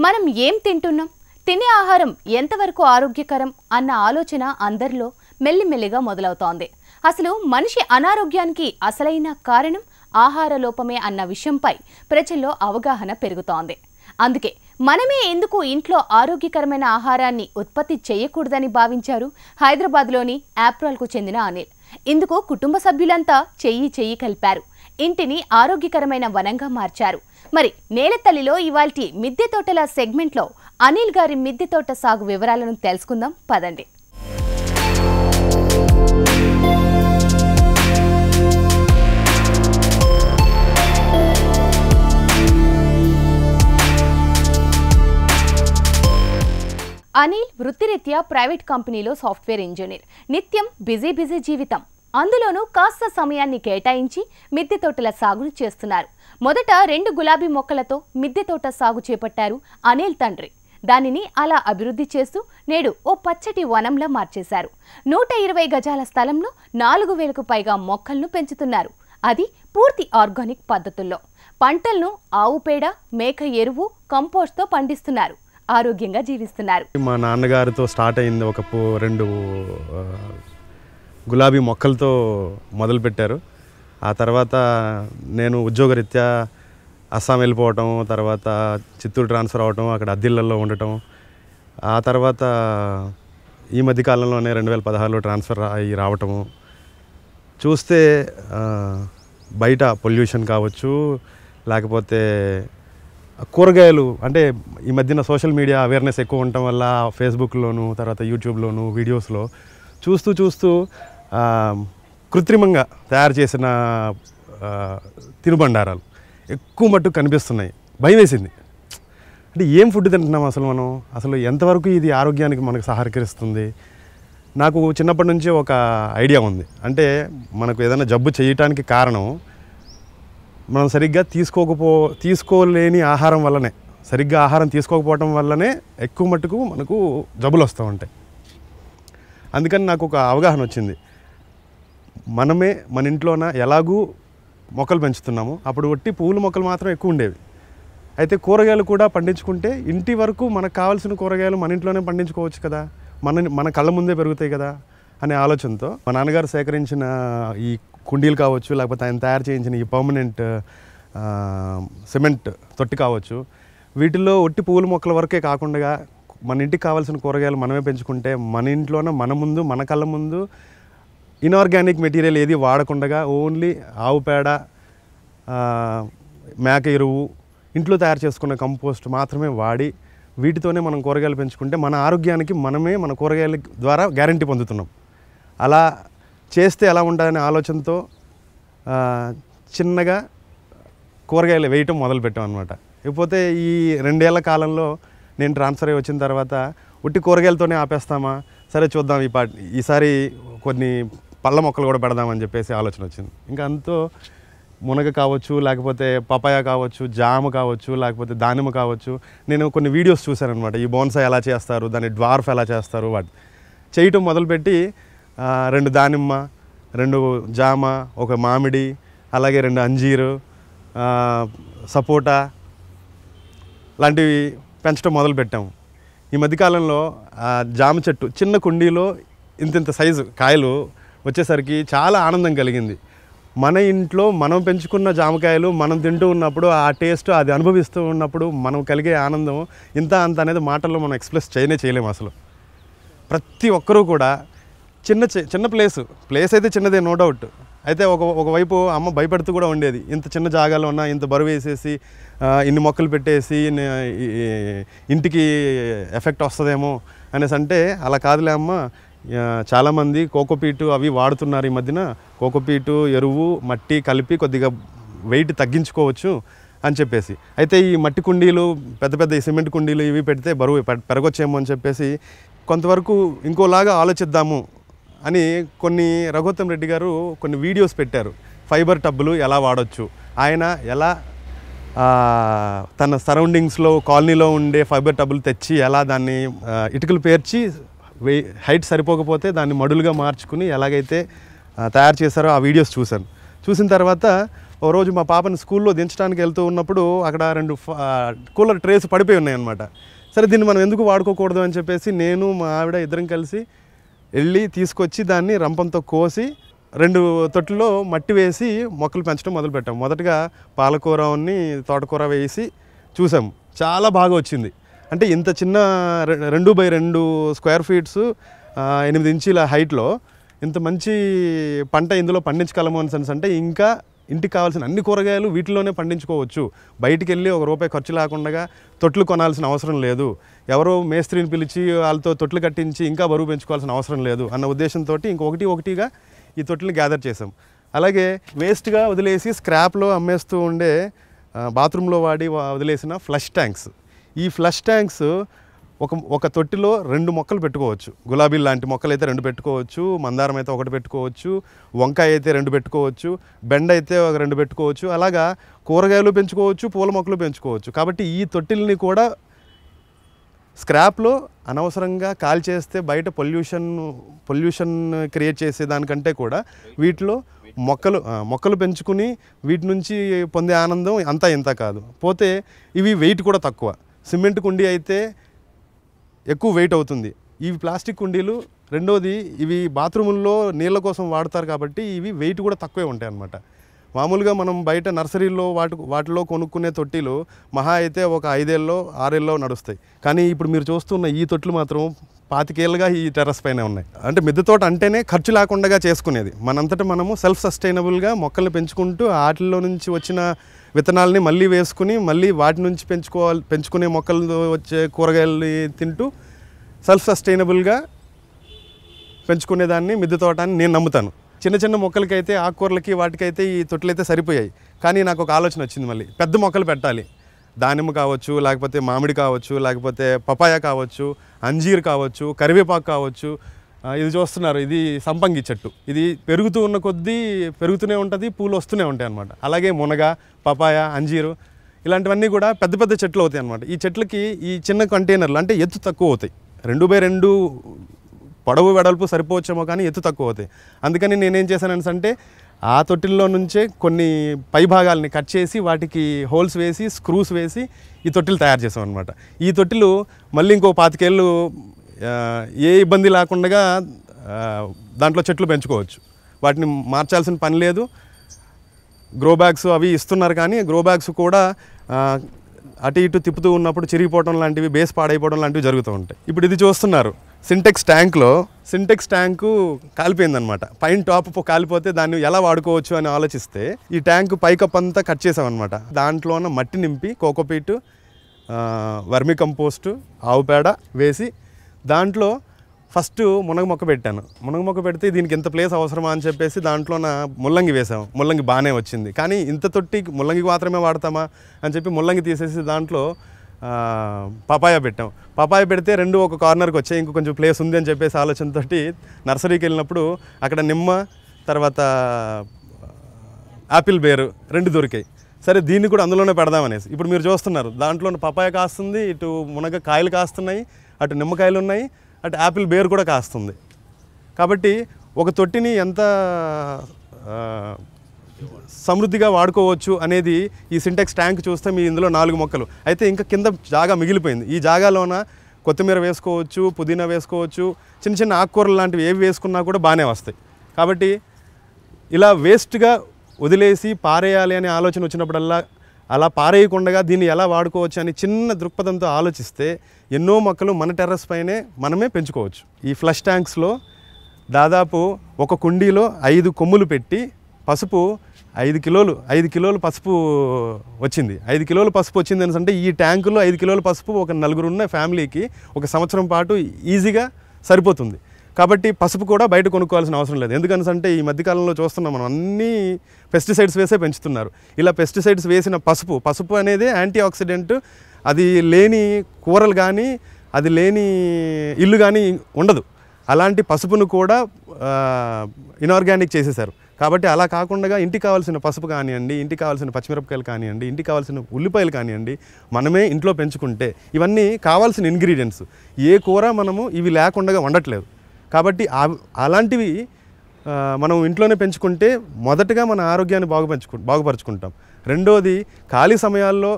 మనం ఏం తింటున్నాం, తినే ఆహారం ఎంతవరకు ఆరోగ్యకరం అన్న ఆలోచన అందరిలో మెల్లిమెల్లిగా మొదలవుతోంది. అసలు మనిషి అనారోగ్యానికి అసలైన కారణం ఆహార లోపమే అన్న విషయంపై ప్రజల్లో అవగాహన పెరుగుతోంది. అందుకే మనమే ఎందుకు ఇంట్లో ఆరోగ్యకరమైన ఆహారాన్ని ఉత్పత్తి చేయకూడదని భావించారు హైదరాబాద్లోని యాప్రాల్కు చెందిన అనిల్. ఇందుకు కుటుంబ సభ్యులంతా చెయ్యి కలిపారు. ఇంటిని ఆరోగ్యకరమైన వనంగా మార్చారు. మరి నేలతల్లిలో ఇవాల్టి మిద్దె తోటల సెగ్మెంట్లో అనిల్ గారి మిద్దె తోట సాగు వివరాలను తెలుసుకుందాం పదండి. అనిల్ వృత్తిరీత్యా ప్రైవేట్ కంపెనీలో సాఫ్ట్వేర్ ఇంజనీర్. నిత్యం బిజీ జీవితం. అందులోనూ కాస్త సమయాన్ని కేటాయించి మిద్దె తోటల సాగును చేస్తున్నారు. మొదట 2 గులాబీ మొక్కలతో మిద్దె తోట సాగు చేపట్టారు అనిల్ తండ్రి. దానిని అలా అభివృద్ధి చేస్తూ నేడు ఓ పచ్చటి వనంలా మార్చేశారు. 120 గజాల స్థలంలో 4000కు పైగా మొక్కలను పెంచుతున్నారు. అది పూర్తి ఆర్గానిక్ పద్ధతుల్లో. పంటలను ఆవు పేడ, మేక ఎరువు, కంపోస్ట్తో పండిస్తున్నారు. ఆరోగ్యంగా జీవిస్తున్నారు. మా నాన్నగారితో స్టార్ట్ అయింది. ఒక 2 గులాబీ మొక్కలతో మొదలుపెట్టారు. ఆ తర్వాత నేను ఉద్యోగరీత్యా అస్సాం వెళ్ళిపోవటం, తర్వాత చిత్తూరు ట్రాన్స్ఫర్ అవ్వటం, అక్కడ అద్దిళ్ళల్లో ఉండటం. ఆ తర్వాత ఈ మధ్యకాలంలోనే 2016లో ట్రాన్స్ఫర్ అయ్యి రావటము చూస్తే బయట పొల్యూషన్ కావచ్చు, లేకపోతే కూరగాయలు అంటే ఈ మధ్యన సోషల్ మీడియా అవేర్నెస్ ఎక్కువ ఉండటం వల్ల ఫేస్బుక్లోను, తర్వాత యూట్యూబ్లోను వీడియోస్లో చూస్తూ కృత్రిమంగా తయారు చేసిన తినుబండారాలు ఎక్కువ మట్టుకు కనిపిస్తున్నాయి. భయం వేసింది. అంటే ఏం ఫుడ్ తింటున్నాం అసలు మనం, అసలు ఎంతవరకు ఇది ఆరోగ్యానికి మనకు సహకరిస్తుంది? నాకు చిన్నప్పటి నుంచి ఒక ఐడియా ఉంది. అంటే మనకు ఏదైనా జబ్బు చేయటానికి కారణం మనం సరిగ్గా తీసుకోలేని ఆహారం వల్లనే, సరిగ్గా ఆహారం తీసుకోకపోవటం వల్లనే ఎక్కువ మట్టుకు మనకు జబ్బులు వస్తూ ఉంటాయి. అందుకని నాకు ఒక అవగాహన వచ్చింది. మనమే మన ఇంట్లోన ఎలాగూ మొక్కలు పెంచుతున్నాము. అప్పుడు ఒట్టి పూల మొక్కలు మాత్రం ఎక్కువ ఉండేవి. అయితే కూరగాయలు కూడా పండించుకుంటే ఇంటి వరకు మనకు కావాల్సిన కూరగాయలు మన ఇంట్లోనే పండించుకోవచ్చు కదా, మన కళ్ళ ముందే పెరుగుతాయి కదా అనే ఆలోచనతో మా నాన్నగారు సేకరించిన ఈ కుండీలు కావచ్చు, లేకపోతే ఆయన తయారు చేయించిన ఈ పర్మనెంట్ సిమెంట్ తొట్టి కావచ్చు, వీటిల్లో ఒట్టి పూల మొక్కల వరకే కాకుండా మన ఇంటికి కావాల్సిన కూరగాయలు మనమే పెంచుకుంటే మన ఇంట్లోనే మన కళ్ళ ముందు ఇన్ఆర్గానిక్ మెటీరియల్ ఏది వాడకుండా ఓన్లీ ఆవు పేడ, మేక ఎరువు, ఇంట్లో తయారు చేసుకున్న కంపోస్ట్ మాత్రమే వాడి వీటితోనే మనం కూరగాయలు పెంచుకుంటే మన ఆరోగ్యానికి మనమే మన కూరగాయల ద్వారా గ్యారంటీ పొందుతున్నాం. అలా చేస్తే ఎలా ఉంటుందనే ఆలోచనతో చిన్నగా కూరగాయలు వేయటం మొదలుపెట్టాం అనమాట. ఇకపోతే ఈ 2 ఏళ్ల కాలంలో నేను ట్రాన్స్ఫర్ అయ్యి వచ్చిన తర్వాత ఉట్టి కూరగాయలతోనే ఆపేస్తామా, సరే చూద్దాం ఈసారి కొన్ని పళ్ళ మొక్కలు కూడా పెడదామని చెప్పేసి ఆలోచన వచ్చింది. ఇంకా అంతో మునగ కావచ్చు, లేకపోతే పపాయ కావచ్చు, జామ కావచ్చు, లేకపోతే దానిమ్మ కావచ్చు. నేను కొన్ని వీడియోస్ చూశాను అనమాట. ఈ బోన్సాయి ఎలా చేస్తారు, దాన్ని డ్వార్ఫ్ ఎలా చేస్తారు, వాటి చేయటం మొదలుపెట్టి 2 దానిమ్మ, 2 జామ, 1 మామిడి, అలాగే 2 అంజీరు, సపోటా లాంటివి పెంచడం మొదలుపెట్టాము. ఈ మధ్యకాలంలో జామ చెట్టు చిన్న కుండీలో ఇంత సైజు కాయలు వచ్చేసరికి చాలా ఆనందం కలిగింది. మన ఇంట్లో మనం పెంచుకున్న జామకాయలు మనం తింటూ ఉన్నప్పుడు ఆ టేస్ట్ అది అనుభవిస్తూ ఉన్నప్పుడు మనం కలిగే ఆనందం ఇంత అంత అనేది మాటల్లో మనం ఎక్స్ప్రెస్ చేయలేము అసలు. ప్రతి ఒక్కరూ కూడా చిన్న ప్లేస్ అయితే చిన్నదే, నో డౌట్. అయితే ఒకవైపు అమ్మ భయపడుతూ కూడా ఉండేది. ఇంత చిన్న జాగాలో ఉన్న ఇంత బరువు వేసేసి ఇన్ని మొక్కలు పెట్టేసి ఇంటికి ఎఫెక్ట్ వస్తుందేమో అనేసి అంటే, అలా కాదులే అమ్మ, చాలామంది కోకోపీటు అవి వాడుతున్నారు ఈ మధ్యన. కోకోపీటు, ఎరువు, మట్టి కలిపి కొద్దిగా వెయిట్ తగ్గించుకోవచ్చు అని చెప్పేసి. అయితే ఈ మట్టి కుండీలు, పెద్ద ఈ సిమెంట్ కుండీలు ఇవి పెడితే బరువు పెరగొచ్చేమో అని చెప్పేసి కొంతవరకు ఇంకోలాగా ఆలోచిద్దాము అని రఘుత్తం రెడ్డి గారు కొన్ని వీడియోస్ పెట్టారు. ఫైబర్ టబ్బులు ఎలా వాడచ్చు, ఆయన ఎలా తన సరౌండింగ్స్లో కాలనీలో ఉండే ఫైబర్ టబ్బులు తెచ్చి ఎలా దాన్ని ఇటుకలు పేర్చి హైట్ సరిపోకపోతే దాన్ని మడులుగా మార్చుకుని ఎలాగైతే తయారు చేశారో ఆ వీడియోస్ చూశాను. చూసిన తర్వాత ఓ రోజు మా పాపని స్కూల్లో దించడానికి వెళ్తూ ఉన్నప్పుడు అక్కడ 2 కూలర్ ట్రేస్ పడిపోయి ఉన్నాయన్నమాట. సరే దీన్ని మనం ఎందుకు వాడుకోకూడదు అని చెప్పేసి నేను మా ఆవిడ ఇద్దరం కలిసి వెళ్ళి తీసుకొచ్చి దాన్ని రంపంతో కోసి 2 తొట్టులో మట్టి వేసి మొక్కలు పెంచడం మొదలుపెట్టాం. మొదటగా పాలకూరని తోటకూర వేసి చూసాం, చాలా బాగా వచ్చింది. అంటే ఇంత చిన్న 2x2 స్క్వేర్ ఫీట్స్ 8 ఇంచీల హైట్లో ఇంత మంచి పంట ఇందులో పండించగలము అని సెన్స్. అంటే ఇంకా ఇంటికి కావాల్సిన అన్ని కూరగాయలు వీటిలోనే పండించుకోవచ్చు. బయటికి వెళ్ళి ₹1 ఖర్చు లేకుండా తొట్లు కొనాల్సిన అవసరం లేదు, ఎవరో మేస్త్రిని పిలిచి వాళ్ళతో తొట్లు కట్టించి ఇంకా బరువు పెంచుకోవాల్సిన అవసరం లేదు అన్న ఉద్దేశంతో ఒకటిగా ఈ తొట్లని గ్యాదర్ చేసాం. అలాగే వేస్ట్గా వదిలేసి స్క్రాప్లో అమ్మేస్తూ ఉండే బాత్రూంలో వదిలేసిన ఫ్లష్ ట్యాంక్స్. ఈ ఫ్లష్ ట్యాంక్స్ ఒక తొట్టిలో 2 మొక్కలు పెట్టుకోవచ్చు. గులాబీ లాంటి మొక్కలు అయితే 2 పెట్టుకోవచ్చు, మందారం అయితే 1 పెట్టుకోవచ్చు, వంకాయ అయితే 2 పెట్టుకోవచ్చు, బెండ అయితే 2 పెట్టుకోవచ్చు. అలాగా కూరగాయలు పెంచుకోవచ్చు, పూల మొక్కలు పెంచుకోవచ్చు. కాబట్టి ఈ తొట్టిల్ని కూడా స్క్రాప్లో అనవసరంగా కాల్చేస్తే బయట పొల్యూషన్ క్రియేట్ చేసే దానికంటే కూడా వీటిలో మొక్కలు పెంచుకుని వీటి నుంచి పొందే ఆనందం అంతా ఇంత కాదు. పోతే ఇవి వెయిట్ కూడా తక్కువ. సిమెంట్ కుండీ అయితే ఎక్కువ వెయిట్ అవుతుంది. ఇవి ప్లాస్టిక్ కుండీలు. రెండోది ఇవి బాత్రూముల్లో నీళ్ళ కోసం వాడతారు కాబట్టి ఇవి వెయిట్ కూడా తక్కువే ఉంటాయి అన్నమాట. మామూలుగా మనం బయట నర్సరీల్లో వాటిలో కొనుక్కునే తొట్టిలు మహా అయితే ఒక 5 ఏళ్ళలో 6 ఏళ్ళలో నడుస్తాయి. కానీ ఇప్పుడు మీరు చూస్తున్న ఈ తొట్లు మాత్రం 25 ఏళ్ళుగా ఈ టెర్రస్ పైన ఉన్నాయి. అంటే మిద్దె తోట అంటేనే ఖర్చు లేకుండా చేసుకునేది. మనంతటా మనము సెల్ఫ్ సస్టైనబుల్గా మొక్కల్ని పెంచుకుంటూ వాటిలో నుంచి వచ్చిన విత్తనాలని మళ్ళీ వేసుకుని మళ్ళీ వాటి నుంచి పెంచుకునే మొక్కలు వచ్చే కూరగాయలు తింటూ సెల్ఫ్ సస్టైనబుల్గా పెంచుకునేదాన్ని మిద్దె తోట అని నేను నమ్ముతాను. చిన్న మొక్కలకైతే ఆకుకూరలకి వాటికైతే ఈ తొట్లయితే సరిపోయాయి. కానీ నాకు ఒక ఆలోచన వచ్చింది, మళ్ళీ పెద్ద మొక్కలు పెట్టాలి. దానిమ్మ కావచ్చు, లేకపోతే మామిడి కావచ్చు, లేకపోతే పపాయ కావచ్చు, అంజీర్ కావచ్చు, కరివేపాకు కావచ్చు. ఇది చూస్తున్నారు, ఇది సంపంగి చెట్టు. ఇది పెరుగుతూ ఉన్న కొద్దీ పెరుగుతూనే ఉంటుంది, పూలు వస్తూనే ఉంటాయి అన్నమాట. అలాగే మునగ, పపాయ, అంజీరు ఇలాంటివన్నీ కూడా పెద్ద చెట్లు అవుతాయి అన్నమాట. ఈ చెట్లకి ఈ చిన్న కంటైనర్లు అంటే ఎత్తు తక్కువ అవుతాయి. 2x2 పొడవు వెడల్పు సరిపోవచ్చేమో కానీ ఎత్తు తక్కువ అవుతాయి. అందుకని నేనేం చేశాను అంటే ఆ తొట్టిల్లో నుంచే కొన్ని పై భాగాలని కట్ చేసి వాటికి హోల్స్ వేసి స్క్రూస్ వేసి ఈ తొట్టిలు తయారు చేసాం అనమాట. ఈ తొట్టిలు మళ్ళీ ఇంకో 25 ఏళ్ళు ఏ ఇబ్బంది లేకుండా దాంట్లో చెట్లు పెంచుకోవచ్చు. వాటిని మార్చాల్సిన పని లేదు. గ్రో బ్యాగ్స్ అవి ఇస్తున్నారు, కానీ గ్రో బ్యాగ్స్ కూడా అటు ఇటు తిప్పుతూ ఉన్నప్పుడు చిరిగిపోవడం లాంటివి, బేస్ పాడైపోవడం లాంటివి జరుగుతూ ఉంటాయి. ఇప్పుడు ఇది చూస్తున్నారు, సింటెక్స్ ట్యాంకు కాలిపోయిందనమాట. పైన టాప్ కాలిపోతే దాన్ని ఎలా వాడుకోవచ్చు అని ఆలోచిస్తే ఈ ట్యాంకు పైకప్ అంతా కట్ చేసామన్నమాట. దాంట్లోన మట్టి నింపి కోకోపీట్, వర్మి కంపోస్టు, ఆవు పేడ వేసి దాంట్లో ఫస్ట్ మునగ మొక్క పెట్టాను. మునగ మొక్క పెడితే దీనికి ఇంత ప్లేస్ అవసరమా అని చెప్పేసి దాంట్లోన ముల్లంగి వేసాము. ముల్లంగి బాగానే వచ్చింది, కానీ ఇంత తొట్టి ముల్లంగికి మాత్రమే వాడతామా అని చెప్పి ముల్లంగి తీసేసి దాంట్లో పపాయ పెట్టాం. పపాయ పెడితే 2 ఒక కార్నర్కి వచ్చాయి, ఇంకో కొంచెం ప్లేస్ ఉంది అని చెప్పేసి ఆలోచనతో నర్సరీకి వెళ్ళినప్పుడు అక్కడ నిమ్మ, తర్వాత యాపిల్ బేరు 2 దొరికాయి. సరే దీన్ని కూడా అందులోనే పెడదామనేసి ఇప్పుడు మీరు చూస్తున్నారు, దాంట్లో పపాయ కాస్తుంది, ఇటు మునగ కాయలు కాస్తున్నాయి, అటు నిమ్మకాయలు ఉన్నాయి, అటు యాపిల్ బేర్ కూడా కాస్తుంది. కాబట్టి ఒక తొట్టిని ఎంత సమృద్ధిగా వాడుకోవచ్చు అనేది ఈ సింటెక్స్ ట్యాంక్ చూస్తే మీ ఇందులో 4 మొక్కలు అయితే ఇంకా కింద జాగా మిగిలిపోయింది. ఈ జాగాలోన కొత్తిమీర వేసుకోవచ్చు, పుదీనా వేసుకోవచ్చు, చిన్న ఆకుకూరలు లాంటివి ఏవి వేసుకున్నా కూడా బాగానే వస్తాయి. కాబట్టి ఇలా వేస్ట్గా వదిలేసి పారేయాలి అనే ఆలోచన వచ్చినప్పుడల్లా అలా పారేయకుండా దీన్ని ఎలా వాడుకోవచ్చు అని చిన్న దృక్పథంతో ఆలోచిస్తే ఎన్నో మొక్కలు మన టెర్రస్ పైనే మనమే పెంచుకోవచ్చు. ఈ ఫ్లష్ ట్యాంక్స్లో దాదాపు ఒక కుండీలో 5 కొమ్ములు పెట్టి పసుపు 5 కిలోలు పసుపు వచ్చింది. 5 కిలోలు పసుపు వచ్చింది అంటే ఈ ట్యాంకులో 5 కిలోల పసుపు ఒక 4 ఉన్న ఫ్యామిలీకి 1 సంవత్సరం పాటు ఈజీగా సరిపోతుంది. కాబట్టి పసుపు కూడా బయట కొనుక్కోవాల్సిన అవసరం లేదు. ఎందుకంటే ఈ మధ్యకాలంలో చూస్తున్నాం మనం అన్నీ పెస్టిసైడ్స్ వేసే పెంచుతున్నారు. ఇలా పెస్టిసైడ్స్ వేసిన పసుపు అనేది యాంటీ ఆక్సిడెంట్. అది లేని కూరలు కానీ అది లేని ఇల్లు కానీ ఉండదు. అలాంటి పసుపును కూడా ఇనార్గానిక్ చేసేసారు. కాబట్టి అలా కాకుండా ఇంటికి కావాల్సిన పసుపు కానివ్వండి, ఇంటికి కావాల్సిన పచ్చిమిరపకాయలు కానివ్వండి, ఇంటికి కావాల్సిన ఉల్లిపాయలు కానివ్వండి, మనమే ఇంట్లో పెంచుకుంటే ఇవన్నీ కావాల్సిన ఇంగ్రీడియంట్స్. ఏ కూర మనము ఇవి లేకుండా వండట్లేదు. కాబట్టి అలాంటివి మనం ఇంట్లోనే పెంచుకుంటే మొదటగా మన ఆరోగ్యాన్ని బాగుపరుచుకుంటాం. రెండోది ఖాళీ సమయాల్లో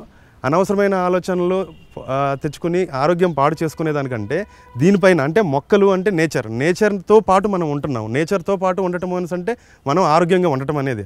అనవసరమైన ఆలోచనలు తెచ్చుకుని ఆరోగ్యం పాడు చేసుకునేదానికంటే దీనిపైన అంటే మొక్కలు అంటే నేచర్తో పాటు మనం ఉంటున్నాం. నేచర్తో పాటు ఉండటం అంటే మనం ఆరోగ్యంగా ఉండటం అనేది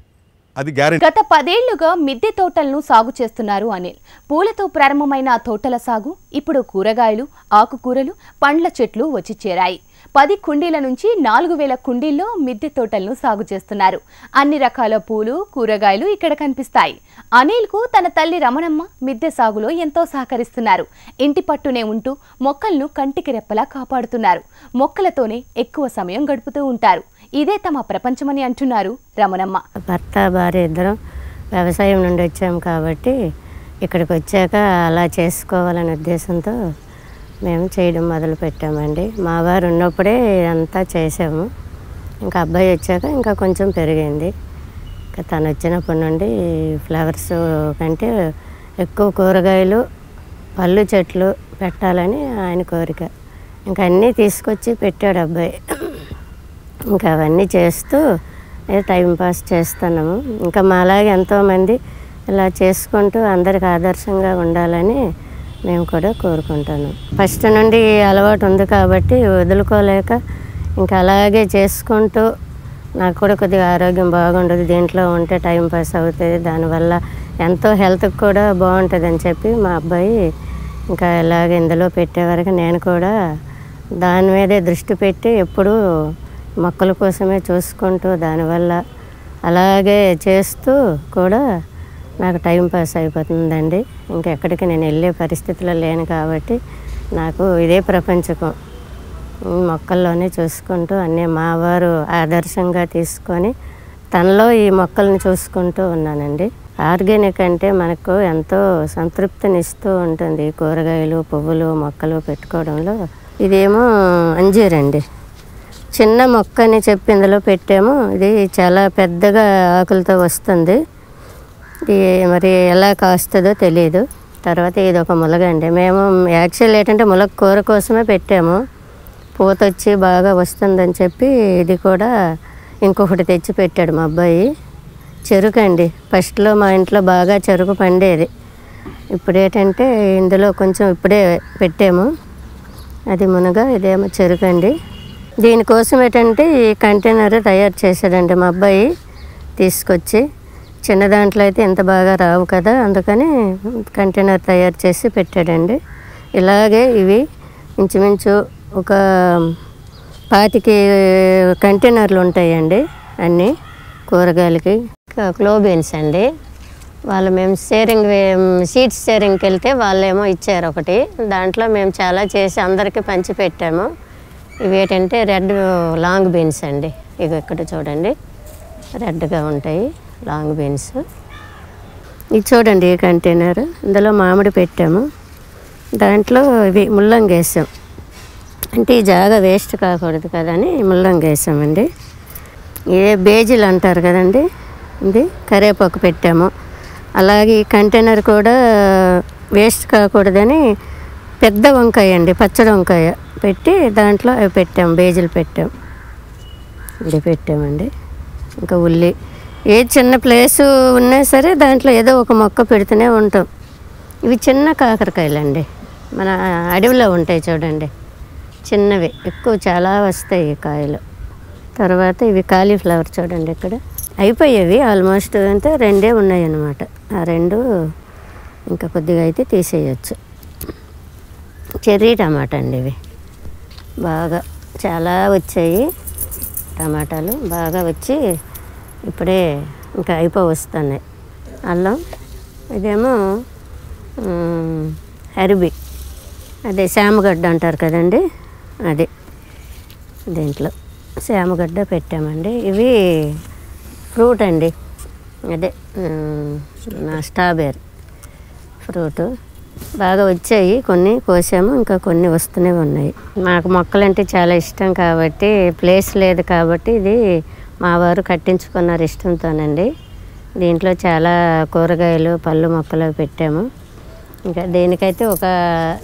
అది గ్యారెంటీ. గత 10 ఏళ్లుగా మిద్దె తోటలను సాగు చేస్తున్నారు అనిల్. పూలతో ప్రారంభమైన ఆ తోటల సాగు ఇప్పుడు కూరగాయలు, ఆకుకూరలు, పండ్ల చెట్లు వచ్చి చేరాయి. 10 కుండీల నుంచి 4000 కుండీల్లో మిద్దె తోటలను సాగు చేస్తున్నారు. అన్ని రకాల పూలు, కూరగాయలు ఇక్కడ కనిపిస్తాయి. అనిల్కు తన తల్లి రమణమ్మ మిద్దె సాగులో ఎంతో సహకరిస్తున్నారు. ఇంటి పట్టునే ఉంటూ మొక్కలను కంటికి రెప్పలా కాపాడుతున్నారు. మొక్కలతోనే ఎక్కువ సమయం గడుపుతూ ఉంటారు. ఇదే తమ ప్రపంచమని అంటున్నారు రమణమ్మ. భర్త భార్య ఇద్దరం వ్యవసాయం నుండి వచ్చాము కాబట్టి ఇక్కడికి వచ్చాక అలా చేసుకోవాలనే ఉద్దేశంతో మేము చేయడం మొదలు పెట్టామండి. మా వారు ఉన్నప్పుడే అంతా చేసాము. ఇంకా అబ్బాయి వచ్చాక ఇంకా కొంచెం పెరిగింది. ఇంకా తను వచ్చినప్పటి నుండి ఫ్లవర్స్ కంటే ఎక్కువ కూరగాయలు, పళ్ళు చెట్లు పెట్టాలని ఆయన కోరిక. ఇంకా అన్నీ తీసుకొచ్చి పెట్టాడు అబ్బాయి. ఇంకా అవన్నీ చేస్తూ టైంపాస్ చేస్తున్నాము. ఇంకా మాలాగే ఎంతోమంది ఇలా చేసుకుంటూ అందరికి ఆదర్శంగా ఉండాలని మేము కూడా కోరుకుంటాను. ఫస్ట్ నుండి అలవాటు ఉంది కాబట్టి వదులుకోలేక ఇంకా అలాగే చేసుకుంటూ నాకు కూడా కొద్దిగా ఆరోగ్యం బాగుండదు, దీంట్లో ఉంటే టైంపాస్ అవుతుంది, దానివల్ల ఎంతో హెల్త్కి కూడా బాగుంటుంది అని చెప్పి మా అబ్బాయి ఇంకా ఇలాగ ఇందులో పెట్టేవరకు నేను కూడా దాని మీదే దృష్టి పెట్టి ఎప్పుడూ మొక్కల కోసమే చూసుకుంటూ దానివల్ల అలాగే చేస్తూ కూడా నాకు టైంపాస్ అయిపోతుందండి. ఇంకెక్కడికి నేను వెళ్ళే పరిస్థితిలో లేను కాబట్టి నాకు ఇదే ప్రపంచకం. మొక్కల్లోనే చూసుకుంటూ అన్నీ మా వారు ఆదర్శంగా తీసుకొని తనలో ఈ మొక్కలను చూసుకుంటూ ఉన్నానండి. ఆర్గానిక్ అంటే మనకు ఎంతో సంతృప్తినిస్తూ ఉంటుంది. కూరగాయలు, పువ్వులు, మొక్కలు పెట్టుకోవడంలో. ఇదేమో అంజీరండి, చిన్న మొక్క అని చెప్పి ఇందులో పెట్టాము. ఇది చాలా పెద్దగా ఆకులతో వస్తుంది. ఇది మరి ఎలా కాస్తుందో తెలియదు. తర్వాత ఇది ఒక ములగ అండి. మేము యాక్చువల్ ఏంటంటే ములగ కూర కోసమే పెట్టాము. పూత వచ్చి బాగా వస్తుందని చెప్పి ఇది కూడా ఇంకొకటి తెచ్చి పెట్టాడు మా అబ్బాయి. చెరుకు అండి. ఫస్ట్లో మా ఇంట్లో బాగా చెరుకు పండేది. ఇప్పుడు ఏంటంటే ఇందులో కొంచెం ఇప్పుడే పెట్టాము. అది మునగ, ఇదేమో చెరుకు అండి. దీనికోసం ఏంటంటే ఈ కంటైనర్ తయారు చేశాడండి మా అబ్బాయి తీసుకొచ్చి. చిన్న దాంట్లో అయితే ఇంత బాగా రావు కదా, అందుకని కంటైనర్ తయారు చేసి పెట్టాడండి. ఇలాగే ఇవి ఇంచుమించు ఒక 25 కంటైనర్లు ఉంటాయండి అన్నీ కూరగాయలకి. క్లోబీన్స్ అండి. వాళ్ళు మేము సీడ్స్ షేరింగ్కి వెళ్తే వాళ్ళేమో ఇచ్చారు ఒకటి. దాంట్లో మేము చాలా చేసి అందరికీ పంచి పెట్టాము. ఇవి ఏంటంటే రెడ్ లాంగ్ బీన్స్ అండి. ఇవి ఇక్కడ చూడండి రెడ్గా ఉంటాయి లాంగ్ బీన్స్. ఇది చూడండి ఈ కంటైనర్. ఇందులో మామిడి పెట్టాము. దాంట్లో ఇవి ముల్లంగి వేసాం. అంటే ఈ జాగా వేస్ట్ కాకూడదు కదా అని ముల్లంగి వేసామండి. ఇదే బేజిల్ అంటారు కదండి, ఇది కరివేపాకు పెట్టాము. అలాగే ఈ కంటైనర్ కూడా వేస్ట్ కాకూడదని పెద్ద వంకాయ అండి, పచ్చడి వంకాయ పెట్టి దాంట్లో అవి పెట్టాము, బేజిల్ పెట్టాం, ఇది పెట్టామండి. ఇంకా ఉల్లి, ఏ చిన్న ప్లేసు ఉన్నా సరే దాంట్లో ఏదో ఒక మొక్క పెడుతూనే ఉంటాం. ఇవి చిన్న కాకరకాయలండి, మన అడవిలో ఉంటాయి చూడండి, చిన్నవి, ఎక్కువ చాలా వస్తాయి ఈ కాయలు. తర్వాత ఇవి కాలీఫ్లవర్ చూడండి, ఇక్కడ అయిపోయేవి ఆల్మోస్ట్. అంటే 2 ఉన్నాయి అన్నమాట. ఆ 2 ఇంకా కొద్దిగా అయితే తీసేయచ్చు. చెర్రీ టమాటా అండి. ఇవి బాగా చాలా వచ్చాయి టమాటాలు, బాగా వచ్చి ఇప్పుడే ఇంకా వస్తున్నాయి. అల్లం, ఇదేమో అరబి, అదే శామగడ్డ అంటారు కదండి, అది దీంట్లో శామగడ్డ పెట్టామండి. ఇవి ఫ్రూట్ అండి, అదే స్ట్రాబెర్రీ ఫ్రూటు బాగా వచ్చాయి. కొన్ని కోసాము, ఇంకా కొన్ని వస్తూనే ఉన్నాయి. మాకు మొక్కలంటే చాలా ఇష్టం కాబట్టి, ప్లేస్ లేదు కాబట్టి ఇది మా వారు కట్టించుకున్నారు ఇష్టంతోనండి. దీంట్లో చాలా కూరగాయలు, పళ్ళు మొక్కలు పెట్టాము. ఇంకా దేనికైతే ఒక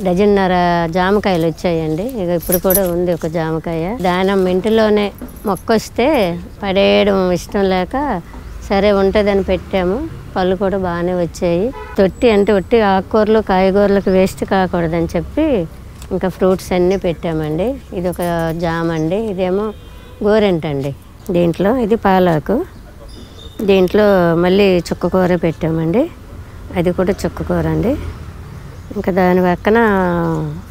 డజన్నర జామకాయలు వచ్చాయండి. ఇక ఇప్పుడు కూడా ఉంది ఒక జామకాయ. దానిమ్మ ఇంటిలోనే మొక్క వస్తే పడేయడం ఇష్టం లేక సరే ఉంటుందని పెట్టాము. పళ్ళు కూడా బాగానే వచ్చాయి. తొట్టి అంటే ఒట్టి ఆకుకూరలు కాయగూరలకు వేస్ట్ కాకూడదని చెప్పి ఇంకా ఫ్రూట్స్ అన్నీ పెట్టామండి. ఇది ఒక జామ అండి, ఇదేమో గోరెంటండి. దీంట్లో ఇది పాలాకు, దీంట్లో మళ్ళీ చుక్కకూర పెట్టామండి, అది కూడా చుక్కకూర అండి. ఇంకా దాని పక్కన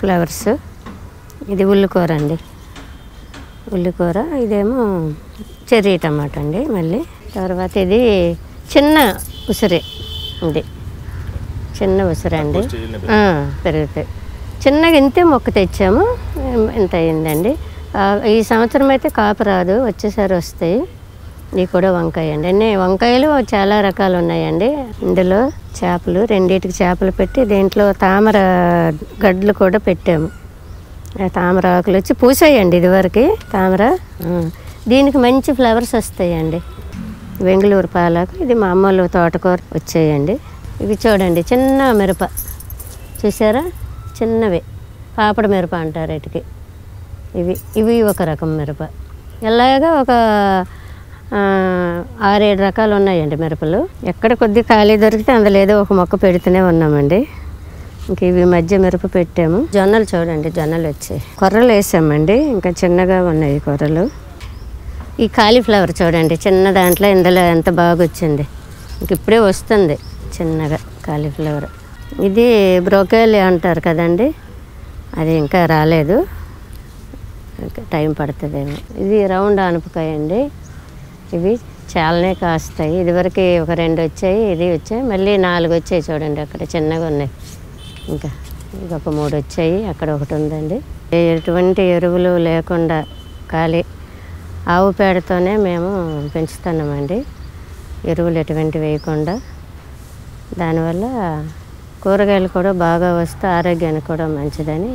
ఫ్లవర్స్, ఇది ఉల్లికూర అండి, ఉల్లికూర. ఇదేమో చెర్రీ టమాటా అండి. మళ్ళీ తర్వాత ఇది చిన్న ఉసిరి, ఇది చిన్న ఉసిరి అండి, పెరుగుతాయి. చిన్నగా ఇంతే మొక్క తెచ్చాము, ఇంత అయిందండి. ఈ సంవత్సరం అయితే కాపు రాదు, వచ్చేసారి వస్తాయి. ఇవి కూడా వంకాయ అండి. అన్నీ వంకాయలు చాలా రకాలు ఉన్నాయండి. ఇందులో చేపలు, రెండింటికి చేపలు పెట్టి దీంట్లో తామర గడ్డలు కూడా పెట్టాము. తామర ఆకులు వచ్చి పూసాయండి ఇదివరకు తామర. దీనికి మంచి ఫ్లవర్స్ వస్తాయండి. బెంగళూరు పాలాకు, ఇది మా అమ్మలు తోటకూర వచ్చాయండి. ఇవి చూడండి చిన్న మిరప, చూసారా, చిన్నవి పాపడ మిరప అంటారు వీటికి. ఇవి ఒక రకం మిరప. ఇలాగా ఒక 6-7 రకాలు ఉన్నాయండి మిరపలు. ఎక్కడ కొద్ది ఖాళీ దొరికితే అందులో ఏదో ఒక మొక్క పెడుతూనే ఉన్నామండి. ఇంక ఇవి మధ్య మిరప పెట్టాము. జొన్నలు చూడండి, జొన్నలు వచ్చాయి. కొర్రలు వేసామండి, ఇంకా చిన్నగా ఉన్నాయి కొర్రలు. ఈ కాలీఫ్లవర్ చూడండి, చిన్న దాంట్లో ఇందులో ఎంత బాగా వచ్చింది. ఇంక ఇప్పుడే వస్తుంది చిన్నగా కాలీఫ్లవర్. ఇది బ్రోకోలీ అంటారు కదండి, అది ఇంకా రాలేదు, టైం పడుతుందేమో. ఇది రౌండ్ ఆనపకాయ అండి. ఇవి చాలానే కాస్తాయి. ఇదివరకు ఒక 2 వచ్చాయి, ఇది వచ్చాయి, మళ్ళీ 4 వచ్చాయి చూడండి, అక్కడ చిన్నగా ఉన్నాయి. ఇంకా ఇంకొక 3 వచ్చాయి, అక్కడ ఒకటి ఉందండి. ఎటువంటి ఎరువులు లేకుండా ఖాళీ ఆవు పేడతోనే మేము పెంచుతున్నామండి, ఎరువులు ఎటువంటి వేయకుండా. దానివల్ల కూరగాయలు కూడా బాగా వస్తే ఆరోగ్యానికి కూడా మంచిదని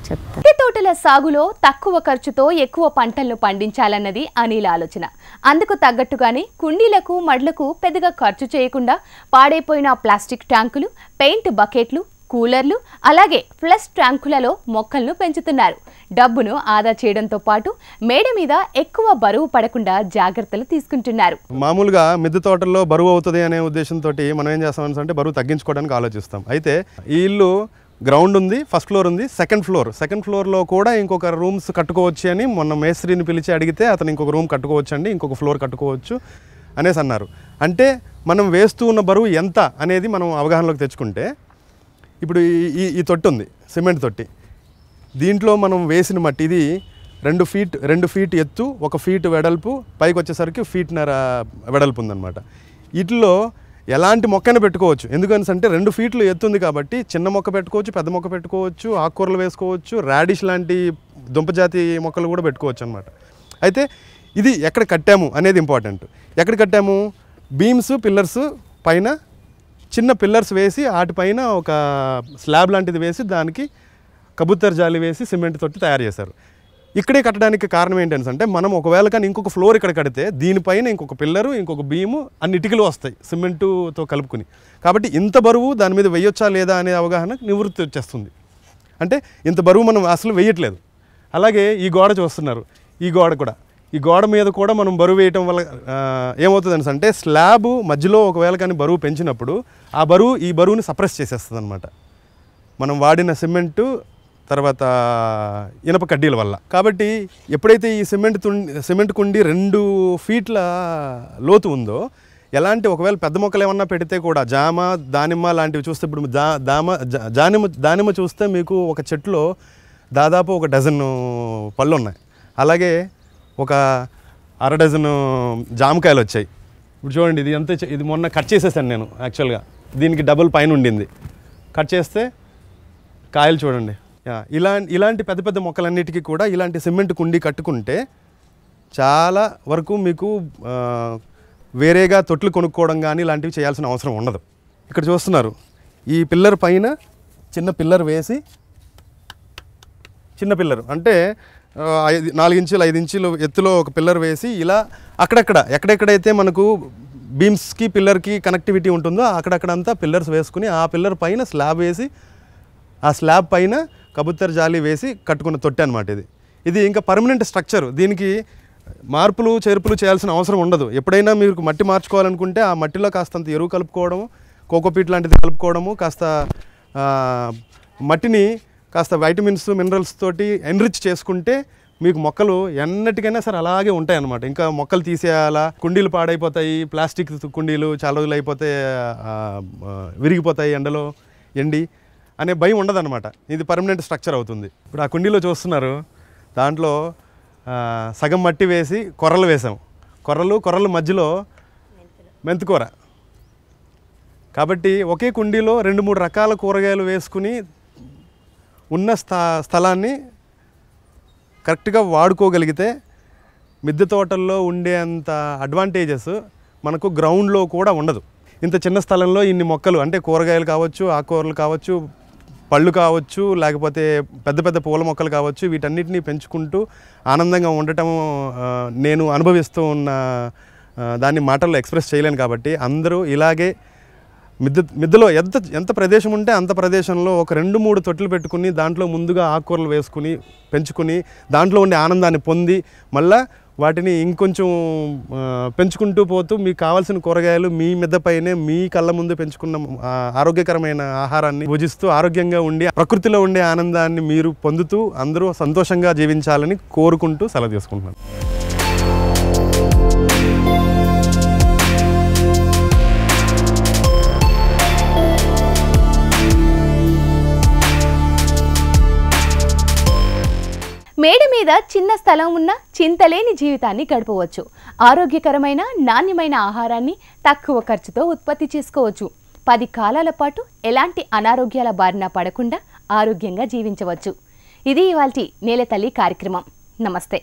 చెప్తాను. మిద్దె తోటల సాగులో తక్కువ ఖర్చుతో ఎక్కువ పంటలను పండించాలన్నది అనిల్ ఆలోచన. అందుకు తగ్గట్టుగానే కుండీలకు మడ్లకు పెద్దగా ఖర్చు చేయకుండా పాడైపోయిన ప్లాస్టిక్ ట్యాంకులు, పెయింట్ బకెట్లు, కూలర్లు, అలాగే ఫ్లష్ ట్యాంకులలో మొక్కలను పెంచుతున్నారు. డబ్బును ఆదా చేయడంతో పాటు మేడ మీద ఎక్కువ బరువు పడకుండా జాగ్రత్తలు తీసుకుంటున్నారు. మామూలుగా మిద్దె తోటల్లో బరువు అవుతుంది అనే ఉద్దేశంతో మనం ఏం చేస్తాం అంటే బరువు తగ్గించుకోవడానికి ఆలోచిస్తాం. అయితే ఈ ఇల్లు గ్రౌండ్ ఉంది, ఫస్ట్ ఫ్లోర్ ఉంది, సెకండ్ ఫ్లోర్లో కూడా ఇంకొక రూమ్స్ కట్టుకోవచ్చు అని మొన్న మేస్త్రిని పిలిచి అడిగితే అతను ఇంకొక రూమ్ కట్టుకోవచ్చు అండి, ఇంకొక ఫ్లోర్ కట్టుకోవచ్చు అనేసి అన్నారు. అంటే మనం వేస్తూ ఉన్న బరువు ఎంత అనేది మనం అవగాహనలోకి తెచ్చుకుంటే, ఇప్పుడు ఈ తొట్టి ఉంది, సిమెంట్ తొట్టి. దీంట్లో మనం వేసిన మట్టి ఇది 2 ఫీట్ ఎత్తు, 1 ఫీట్ వెడల్పు, పైకి వచ్చేసరికి 1.5 ఫీట్ వెడల్పు ఉందన్నమాట. వీటిలో ఎలాంటి మొక్కైనా పెట్టుకోవచ్చు. ఎందుకంటే 2 ఫీట్లు ఎత్తుంది కాబట్టి చిన్న మొక్క పెట్టుకోవచ్చు, పెద్ద మొక్క పెట్టుకోవచ్చు, ఆకుకూరలు వేసుకోవచ్చు, రాడిష్ లాంటి దుంపజాతి మొక్కలు కూడా పెట్టుకోవచ్చు అనమాట. అయితే ఇది ఎక్కడ కట్టాము అనేది ఇంపార్టెంట్. ఎక్కడ కట్టాము, బీమ్స్ పిల్లర్స్ పైన చిన్న పిల్లర్స్ వేసి వాటిపైన ఒక స్లాబ్ లాంటిది వేసి దానికి కబుత్తర్ జాలి వేసి సిమెంట్ తోటి తయారు చేశారు. ఇక్కడే కట్టడానికి కారణం ఏంటంటే మనం ఒకవేళ కానీ ఇంకొక ఫ్లోర్ ఇక్కడ కడితే దీనిపైన ఇంకొక పిల్లరు, ఇంకొక బీము, అన్ని ఇటుకలు వస్తాయి సిమెంటుతో కలుపుకుని. కాబట్టి ఇంత బరువు దాని మీద వేయొచ్చా లేదా అనే అవగాహన నివృత్తి వచ్చేస్తుంది. అంటే ఇంత బరువు మనం అసలు వేయట్లేదు. అలాగే ఈ గోడ చూస్తున్నారు, ఈ గోడ మీద కూడా మనం బరువు వేయటం వల్ల ఏమవుతుంది అంటే స్లాబ్ మధ్యలో ఒకవేళ కానీ బరువు పెంచినప్పుడు ఈ బరువుని సప్రెస్ చేసేస్తుంది అనమాట, మనం వాడిన సిమెంటు తర్వాత ఇనప కడ్డీల వల్ల. కాబట్టి ఎప్పుడైతే ఈ సిమెంట్ కుండి 2 ఫీట్ల లోతు ఉందో, ఎలాంటి ఒకవేళ పెద్ద మొక్కలు ఏమన్నా పెడితే కూడా జామ, దానిమ్మ లాంటివి చూస్తే, ఇప్పుడు దానిమ్మ చూస్తే మీకు ఒక చెట్టులో దాదాపు 1 డజన్ పళ్ళు ఉన్నాయి. అలాగే ఒక 1/2 డజన్ జామకాయలు వచ్చాయి. ఇప్పుడు చూడండి, ఇది మొన్న కట్ చేసేసాను నేను. యాక్చువల్గా దీనికి డబుల్ పైన ఉండింది, కట్ చేస్తే కాయలు చూడండి. ఇలాంటి పెద్ద పెద్ద మొక్కలన్నిటికీ కూడా ఇలాంటి సిమెంట్ కుండీ కట్టుకుంటే చాలా వరకు మీకు వేరేగా తొట్లు కొనుక్కోవడం కానీ ఇలాంటివి చేయాల్సిన అవసరం ఉండదు. ఇక్కడ చూస్తున్నారు, ఈ పిల్లర్ పైన చిన్న పిల్లర్ వేసి, చిన్న పిల్లర్ అంటే 4 ఇంచులు 5 ఇంచులు ఎత్తులో ఒక పిల్లర్ వేసి ఇలా ఎక్కడెక్కడైతే మనకు బీమ్స్కి పిల్లర్కి కనెక్టివిటీ ఉంటుందో అక్కడక్కడంతా పిల్లర్స్ వేసుకుని ఆ పిల్లర్ పైన స్లాబ్ వేసి ఆ స్లాబ్ పైన కబుత్తర్ జాలి వేసి కట్టుకున్న తొట్టె అనమాట ఇది ఇంకా పర్మనెంట్ స్ట్రక్చర్. దీనికి మార్పులు చేర్పులు చేయాల్సిన అవసరం ఉండదు. ఎప్పుడైనా మీరు మట్టి మార్చుకోవాలనుకుంటే ఆ మట్టిలో కాస్తంత ఎరువు కలుపుకోవడము, కోకోపీట్ లాంటిది కలుపుకోవడము, కాస్త మట్టిని కాస్త వైటమిన్స్ మినరల్స్ తోటి ఎన్రిచ్ చేసుకుంటే మీకు మొక్కలు ఎన్నటికైనా సరే అలాగే ఉంటాయి అన్నమాట. ఇంకా మొక్కలు తీసేయాలా, కుండీలు పాడైపోతాయి, ప్లాస్టిక్ కుండీలు చాలా రోజులు అయిపోతే విరిగిపోతాయి ఎండలో ఎండి అనే భయం ఉండదన్నమాట. ఇది పర్మనెంట్ స్ట్రక్చర్ అవుతుంది. ఇప్పుడు ఆ కుండీలో చూస్తున్నారు, దాంట్లో సగం మట్టి వేసి కొర్రలు వేసాం. కొర్రలు మధ్యలో మెంతికూర. కాబట్టి ఒకే కుండీలో 2-3 రకాల కూరగాయలు వేసుకుని ఉన్న స్థలాన్ని కరెక్ట్గా వాడుకోగలిగితే మిద్దె తోటల్లో ఉండే అంత అడ్వాంటేజెస్ మనకు గ్రౌండ్లో కూడా ఉండదు. ఇంత చిన్న స్థలంలో ఇన్ని మొక్కలు అంటే కూరగాయలు కావచ్చు, ఆకుకూరలు కావచ్చు, పళ్ళు కావచ్చు, లేకపోతే పెద్ద పెద్ద పూల మొక్కలు కావచ్చు, వీటన్నిటిని పెంచుకుంటూ ఆనందంగా ఉండటం నేను అనుభవిస్తూ ఉన్న దాన్ని మాటల్లో ఎక్స్ప్రెస్ చేయలేను. కాబట్టి అందరూ ఇలాగే మిద్దెలో ఎంత ప్రదేశం ఉంటే అంత ప్రదేశంలో ఒక 2-3 తొట్లు పెట్టుకుని దాంట్లో ముందుగా ఆకుకూరలు వేసుకుని పెంచుకుని దాంట్లో ఉండే ఆనందాన్ని పొంది మళ్ళీ వాటిని ఇంకొంచెం పెంచుకుంటూ పోతూ మీకు కావాల్సిన కూరగాయలు మీ మిద్దపైనే మీ కళ్ళ ముందు పెంచుకున్న ఆరోగ్యకరమైన ఆహారాన్ని భుజిస్తూ ఆరోగ్యంగా ఉండి ప్రకృతిలో ఉండే ఆనందాన్ని మీరు పొందుతూ అందరూ సంతోషంగా జీవించాలని కోరుకుంటూ సెలవు తీసుకుంటున్నాను. మేడ మీద చిన్న స్థలం ఉన్న చింతలేని జీవితాన్ని గడపవచ్చు. ఆరోగ్యకరమైన నాణ్యమైన ఆహారాన్ని తక్కువ ఖర్చుతో ఉత్పత్తి చేసుకోవచ్చు. 10 కాలాల పాటు ఎలాంటి అనారోగ్యాల బారిన పడకుండా ఆరోగ్యంగా జీవించవచ్చు. ఇది ఇవాల్టి నేలతల్లి కార్యక్రమం. నమస్తే.